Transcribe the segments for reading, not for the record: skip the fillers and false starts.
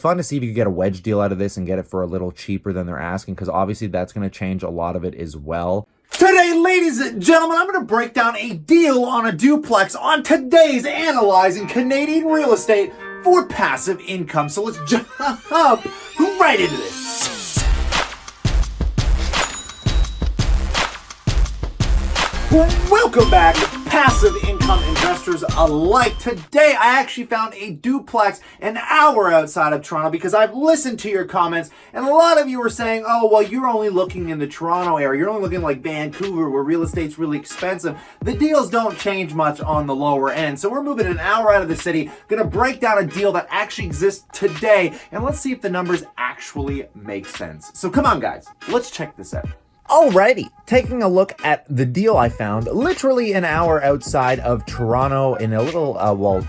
fun to see if you could get a wedge deal out of this and get it for a little cheaper than they're asking, because obviously that's going to change a lot of it as well. Today, ladies and gentlemen, I'm going to break down a deal on a duplex on today's Analyzing Canadian Real Estate for Passive Income. So let's jump right into this. Welcome back, passive income investors alike. Today, I actually found a duplex an hour outside of Toronto because I've listened to your comments, and a lot of you were saying, oh, well, you're only looking in the Toronto area. You're only looking like Vancouver, where real estate's really expensive. The deals don't change much on the lower end. So we're moving an hour out of the city, gonna break down a deal that actually exists today, and let's see if the numbers actually make sense. So come on, guys, let's check this out. Alrighty, taking a look at the deal I found literally an hour outside of Toronto in a little,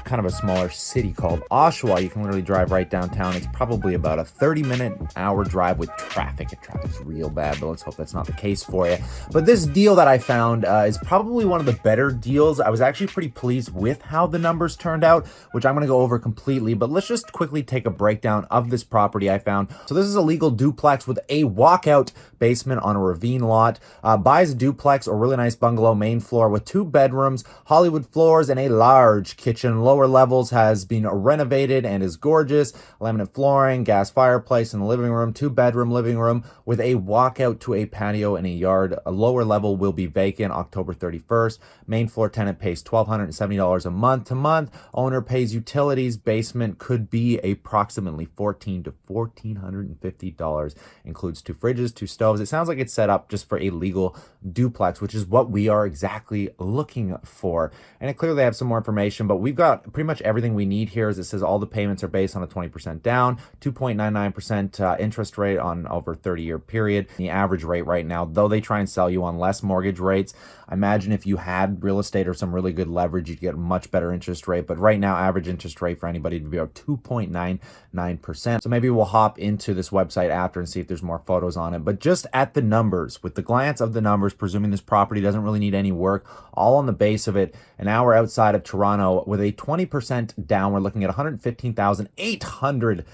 kind of a smaller city called Oshawa. You can literally drive right downtown. It's probably about a 30-minute hour drive with traffic. The traffic's real bad, but let's hope that's not the case for you. But this deal that I found is probably one of the better deals. I was actually pretty pleased with how the numbers turned out, which I'm going to go over completely, but let's just quickly take a breakdown of this property I found. So this is a legal duplex with a walkout basement on a ravine lot. Buys a duplex or really nice bungalow main floor with 2 bedrooms, Hollywood floors, and a large kitchen. Lower levels has been renovated and is gorgeous. Laminate flooring, gas fireplace in the living room, 2-bedroom living room with a walkout to a patio and a yard. A lower level will be vacant October 31st. Main floor tenant pays $1,270 a month to month. Owner pays utilities. Basement could be approximately $1,400 to $1,450. Includes 2 fridges, 2 stoves. It sounds like it's set up just for a legal duplex, which is what we are exactly looking for. And it clearly have some more information, but we've got pretty much everything we need here. As it says, all the payments are based on a 20% down, 2.99% interest rate on over 30-year period. The average rate right now, though they try and sell you on less mortgage rates, I imagine if you had real estate or some really good leverage, you'd get a much better interest rate. But right now, average interest rate for anybody would be about 2.99%. So maybe we'll hop into this website after and see if there's more photos on it. But just at the numbers, with the glance of the numbers, presuming this property doesn't really need any work, all on the base of it, an hour outside of Toronto with a 20% down, we're looking at $115,800.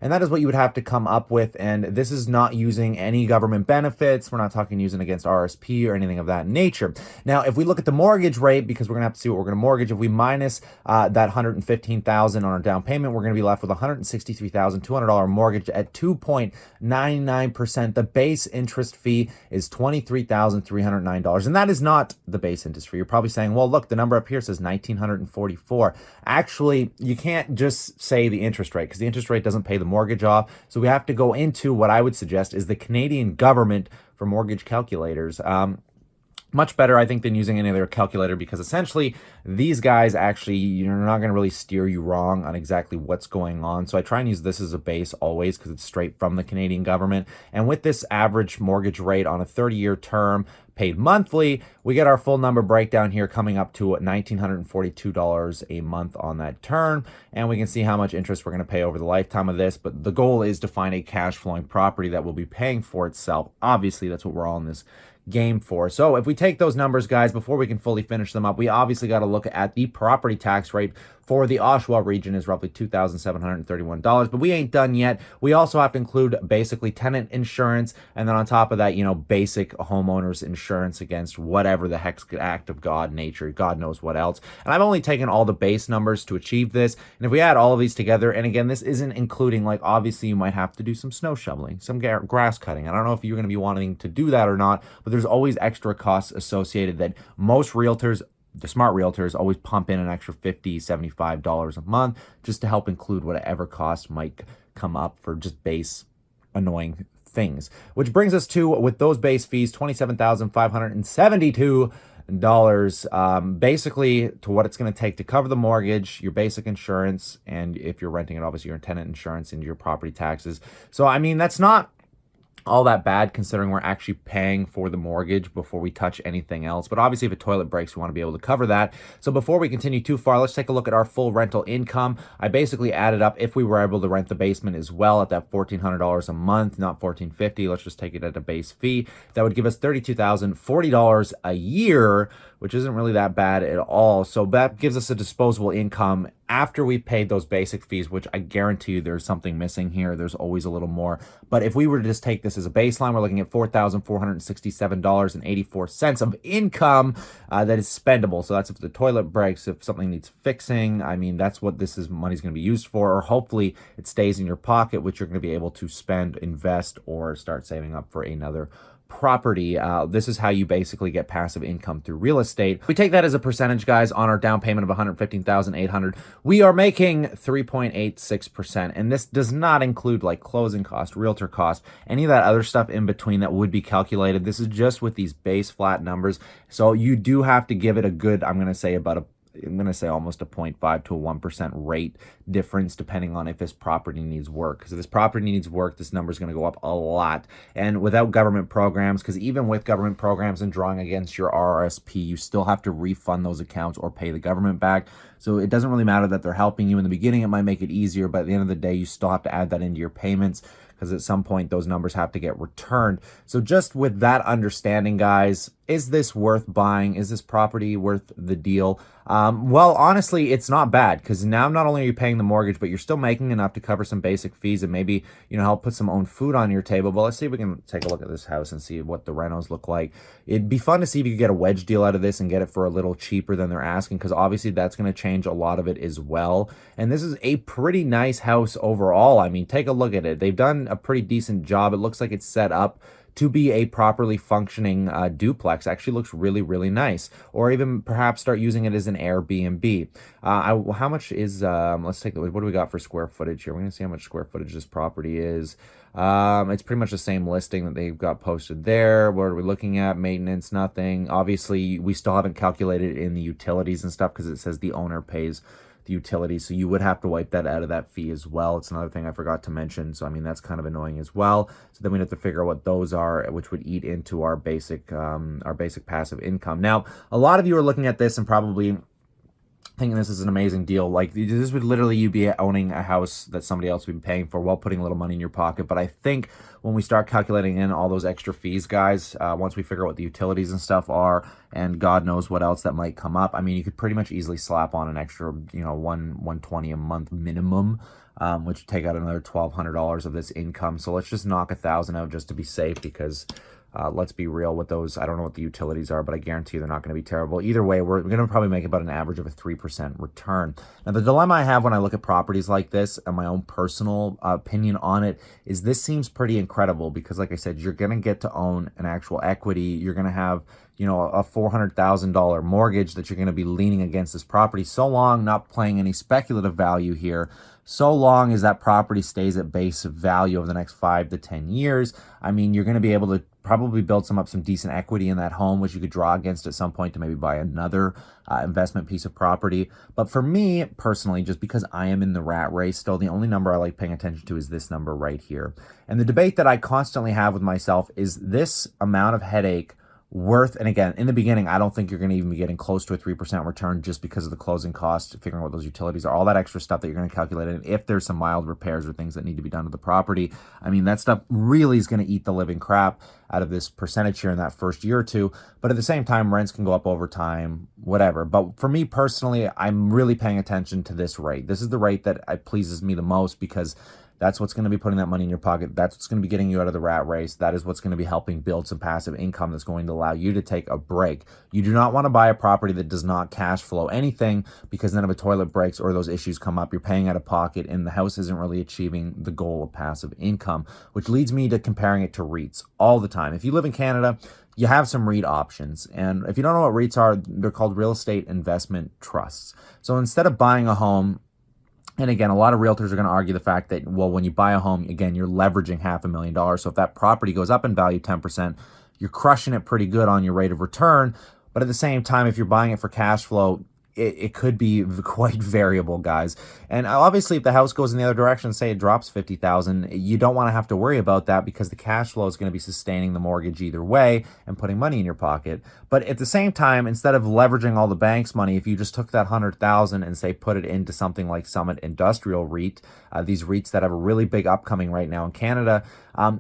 And that is what you would have to come up with. And this is not using any government benefits. We're not talking using against RSP or anything of that nature. Now, if we look at the mortgage rate, because we're gonna have to see what we're gonna mortgage, if we minus that $115,000 on our down payment, we're gonna be left with $163,200 mortgage at 2.99%. The base interest fee is $23,309, and that is not the base interest fee. You're probably saying, well, look, the number up here says $1,944. Actually, you can't just say the interest rate, because the interest rate doesn't pay the mortgage off. So we have to go into what I would suggest is the Canadian government for mortgage calculators. Much better, I think, than using any other calculator, because essentially these guys actually, you're not going to really steer you wrong on exactly what's going on. So I try and use this as a base always, because it's straight from the Canadian government. And with this average mortgage rate on a 30-year term paid monthly, we get our full number breakdown here coming up to $1,942 a month on that term. And we can see how much interest we're going to pay over the lifetime of this. But the goal is to find a cash flowing property that will be paying for itself. Obviously, that's what we're all in this game for. So if we take those numbers, guys, before we can fully finish them up, we obviously got to look at the property tax rate for the Oshawa region is roughly $2,731, but we ain't done yet. We also have to include basically tenant insurance, and then on top of that, basic homeowners insurance against whatever the heck's act of God nature, God knows what else. And I've only taken all the base numbers to achieve this. And if we add all of these together, and again, this isn't including, like, obviously you might have to do some snow shoveling, some grass cutting. I don't know if you're going to be wanting to do that or not, but there's always extra costs associated that most realtors, the smart realtors, always pump in an extra $50, $75 a month just to help include whatever cost might come up for just base annoying things. Which brings us to, with those base fees, $27,572, basically to what it's going to take to cover the mortgage, your basic insurance, and if you're renting it, obviously your tenant insurance and your property taxes. So, I mean, that's not all that bad considering we're actually paying for the mortgage before we touch anything else. But obviously if a toilet breaks, we want to be able to cover that. So before we continue too far, let's take a look at our full rental income. I basically added up if we were able to rent the basement as well at that $1,400 a month, not $1,450. Let's just take it at a base fee. That would give us $32,040 a year, which isn't really that bad at all. So that gives us a disposable income after we've paid those basic fees, which I guarantee you there's something missing here. There's always a little more. But if we were to just take this as a baseline, we're looking at $4,467.84 of income that is spendable. So that's if the toilet breaks, if something needs fixing. I mean, that's what this is money's going to be used for. Or hopefully it stays in your pocket, which you're going to be able to spend, invest, or start saving up for another property. This is how you basically get passive income through real estate. We take that as a percentage, guys, on our down payment of $115,800. We are making 3.86%, and this does not include like closing cost, realtor cost, any of that other stuff in between that would be calculated. This is just with these base flat numbers. So you do have to give it a good, I'm going to say almost a 0.5 to a 1% rate difference, depending on if this property needs work. Because if this property needs work, this number is going to go up a lot. And without government programs, because even with government programs and drawing against your RRSP, you still have to refund those accounts or pay the government back. So it doesn't really matter that they're helping you in the beginning. It might make it easier, but at the end of the day, you still have to add that into your payments, because at some point those numbers have to get returned. So just with that understanding, guys, is this worth buying? Is this property worth the deal? Well, honestly, it's not bad, because now not only are you paying the mortgage, but you're still making enough to cover some basic fees and maybe, help put some own food on your table. But let's see if we can take a look at this house and see what the renos look like. It'd be fun to see if you could get a wedge deal out of this and get it for a little cheaper than they're asking, because obviously that's going to change a lot of it as well. And this is a pretty nice house overall. I mean, take a look at it. They've done a pretty decent job. It looks like it's set up to be a properly functioning duplex. Actually looks really, really nice. Or even perhaps start using it as an Airbnb. How much is, let's take, what do we got for square footage here? We're gonna see how much square footage this property is. It's pretty much the same listing that they've got posted there. What are we looking at? Maintenance, nothing. Obviously, we still haven't calculated in the utilities and stuff, because it says the owner pays the utilities, so you would have to wipe that out of that fee as well. It's another thing I forgot to mention, so I mean that's kind of annoying as well. So then we'd have to figure out what those are, which would eat into our basic passive income. Now, a lot of you are looking at this and probably thinking this is an amazing deal. Like, this would literally you be owning a house that somebody else would be paying for while putting a little money in your pocket. But I think when we start calculating in all those extra fees, guys, once we figure out what the utilities and stuff are, and God knows what else that might come up, I mean, you could pretty much easily slap on an extra, $120 a month minimum, which would take out another $1,200 of this income. So let's just knock $1,000 out just to be safe, because let's be real with those. I don't know what the utilities are, but I guarantee you they're not going to be terrible. Either way, we're going to probably make about an average of a 3% return. Now, the dilemma I have when I look at properties like this, and my own personal opinion on it, is this seems pretty incredible, because like I said, you're going to get to own an actual equity. You're going to have, a $400,000 mortgage that you're going to be leaning against this property, so long, not playing any speculative value here, so long as that property stays at base value over the next 5 to 10 years. I mean, you're going to be able to probably build some decent equity in that home, which you could draw against at some point to maybe buy another investment piece of property. But for me personally, just because I am in the rat race still, the only number I like paying attention to is this number right here. And the debate that I constantly have with myself is this amount of headache worth, and again, in the beginning, I don't think you're going to even be getting close to a 3% return, just because of the closing costs, figuring out what those utilities are, all that extra stuff that you're going to calculate. And if there's some mild repairs or things that need to be done to the property, I mean, that stuff really is going to eat the living crap out of this percentage here in that first year or two. But at the same time, rents can go up over time, whatever. But for me personally, I'm really paying attention to this rate. This is the rate that pleases me the most, because that's what's going to be putting that money in your pocket. That's what's going to be getting you out of the rat race. That is what's going to be helping build some passive income that's going to allow you to take a break. You do not want to buy a property that does not cash flow anything, because then if a toilet breaks or those issues come up, you're paying out of pocket and the house isn't really achieving the goal of passive income, which leads me to comparing it to REITs all the time. If you live in Canada, you have some REIT options. And if you don't know what REITs are, they're called real estate investment trusts. So instead of buying a home, and again, a lot of realtors are going to argue the fact that, well, when you buy a home, again, you're leveraging $500,000. So if that property goes up in value 10%, you're crushing it pretty good on your rate of return. But at the same time, if you're buying it for cash flow, it could be quite variable, guys. And obviously, if the house goes in the other direction, say it drops 50,000, you don't want to have to worry about that because the cash flow is going to be sustaining the mortgage either way and putting money in your pocket. But at the same time, instead of leveraging all the bank's money, if you just took that 100,000 and say put it into something like Summit Industrial REIT, these REITs that have a really big upcoming right now in Canada,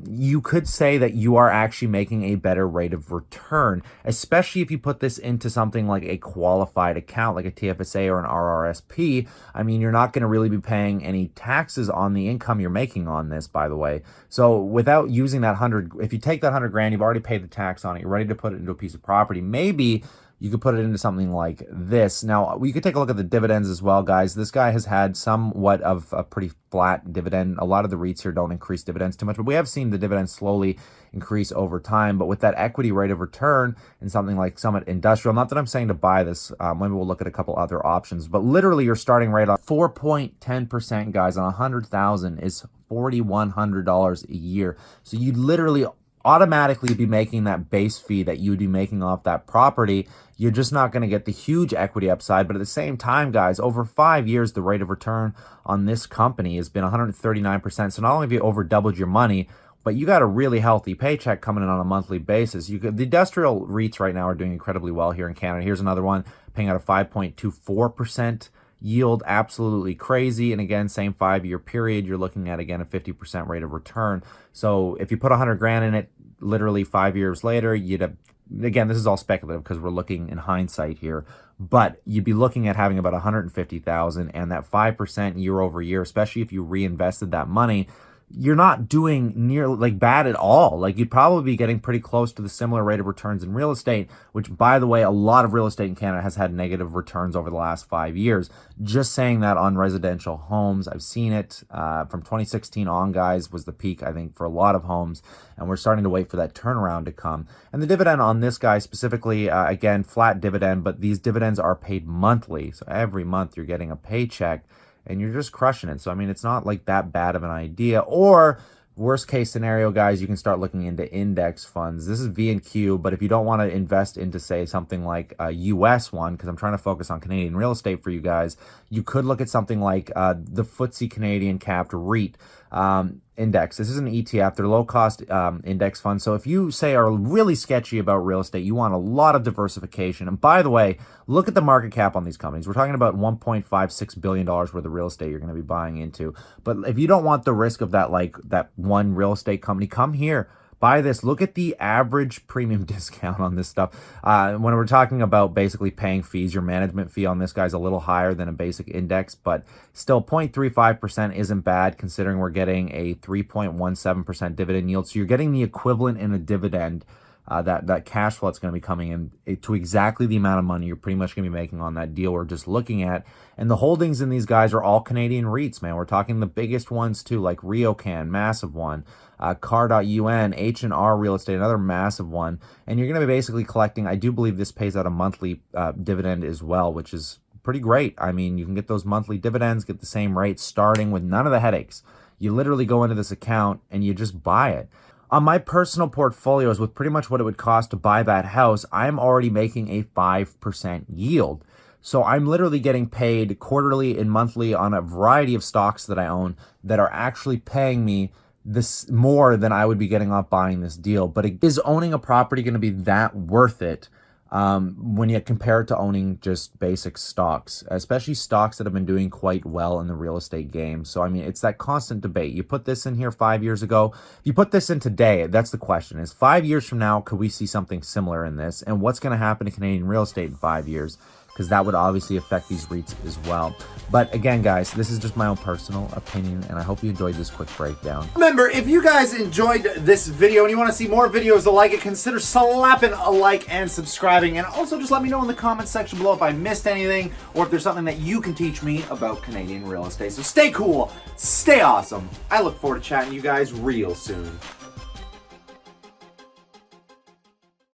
you could say that you are actually making a better rate of return, especially if you put this into something like a qualified account, like a TFSA or an RRSP. I mean, you're not going to really be paying any taxes on the income you're making on this, by the way. So without using that 100, if you take that 100 grand, you've already paid the tax on it, you're ready to put it into a piece of property. Maybe you could put it into something like this. Now, we could take a look at the dividends as well, guys. This guy has had somewhat of a pretty flat dividend. A lot of the REITs here don't increase dividends too much, but we have seen the dividends slowly increase over time. But with that equity rate of return in something like Summit Industrial, not that I'm saying to buy this, maybe we'll look at a couple other options, but literally your starting rate on 4.10%, guys, on 100,000 is $4,100 a year. So you literally automatically be making that base fee that you'd be making off that property. You're just not going to get the huge equity upside. But at the same time, guys, over 5 years, the rate of return on this company has been 139%. So not only have you over doubled your money, but you got a really healthy paycheck coming in on a monthly basis. The industrial REITs right now are doing incredibly well here in Canada. Here's another one paying out a 5.24% yield, absolutely crazy. And again, same 5-year period, you're looking at, again, a 50% rate of return. So if you put 100 grand in it, literally 5 years later, you'd have, again, this is all speculative because we're looking in hindsight here, but you'd be looking at having about 150,000, and that 5% year over year, especially if you reinvested that money, you're not doing near like bad at all. Like, you'd probably be getting pretty close to the similar rate of returns in real estate, which, by the way, a lot of real estate in Canada has had negative returns over the last 5 years. Just saying that on residential homes, I've seen it from 2016 on, guys, was the peak, I think, for a lot of homes. And we're starting to wait for that turnaround to come. And the dividend on this guy specifically, again, flat dividend, but these dividends are paid monthly. So every month you're getting a paycheck, and you're just crushing it. So, I mean, it's not like that bad of an idea. Or worst case scenario, guys, you can start looking into index funds. This is V&Q, but if you don't want to invest into, say, something like a US one, because I'm trying to focus on Canadian real estate for you guys, you could look at something like the FTSE Canadian Capped REIT index. This is an ETF. They're low-cost index funds. So if you, say, are really sketchy about real estate, you want a lot of diversification. And by the way, look at the market cap on these companies. We're talking about $1.56 billion worth of real estate you're going to be buying into. But if you don't want the risk of that, like that one real estate company, come here. Buy this. Look at the average premium discount on this stuff. When we're talking about basically paying fees, your management fee on this guy's a little higher than a basic index, but still 0.35% isn't bad considering we're getting a 3.17% dividend yield. So you're getting the equivalent in a dividend, that cash flow that's going to be coming in to exactly the amount of money you're pretty much going to be making on that deal we're just looking at. And the holdings in these guys are all Canadian REITs, man. We're talking the biggest ones too, like RioCan, massive one, Car.UN, H&R Real Estate, another massive one. And you're going to be basically collecting, I do believe this pays out a monthly dividend as well, which is pretty great. I mean, you can get those monthly dividends, get the same rate starting with none of the headaches. You literally go into this account and you just buy it. On my personal portfolios, with pretty much what it would cost to buy that house, I'm already making a 5% yield. So I'm literally getting paid quarterly and monthly on a variety of stocks that I own that are actually paying me this more than I would be getting off buying this deal. But is owning a property going to be that worth it when you compare it to owning just basic stocks, especially stocks that have been doing quite well in the real estate game? So, I mean, it's that constant debate. You put this in here 5 years ago. If you put this in today, that's the question, is 5 years from now, could we see something similar in this? And what's going to happen to Canadian real estate in 5 years? Because that would obviously affect these REITs as well. But again, guys, this is just my own personal opinion, and I hope you enjoyed this quick breakdown. Remember, if you guys enjoyed this video and you want to see more videos like it, consider slapping a like and subscribing. And also just let me know in the comments section below if I missed anything or if there's something that you can teach me about Canadian real estate. So stay cool, stay awesome. I look forward to chatting to you guys real soon.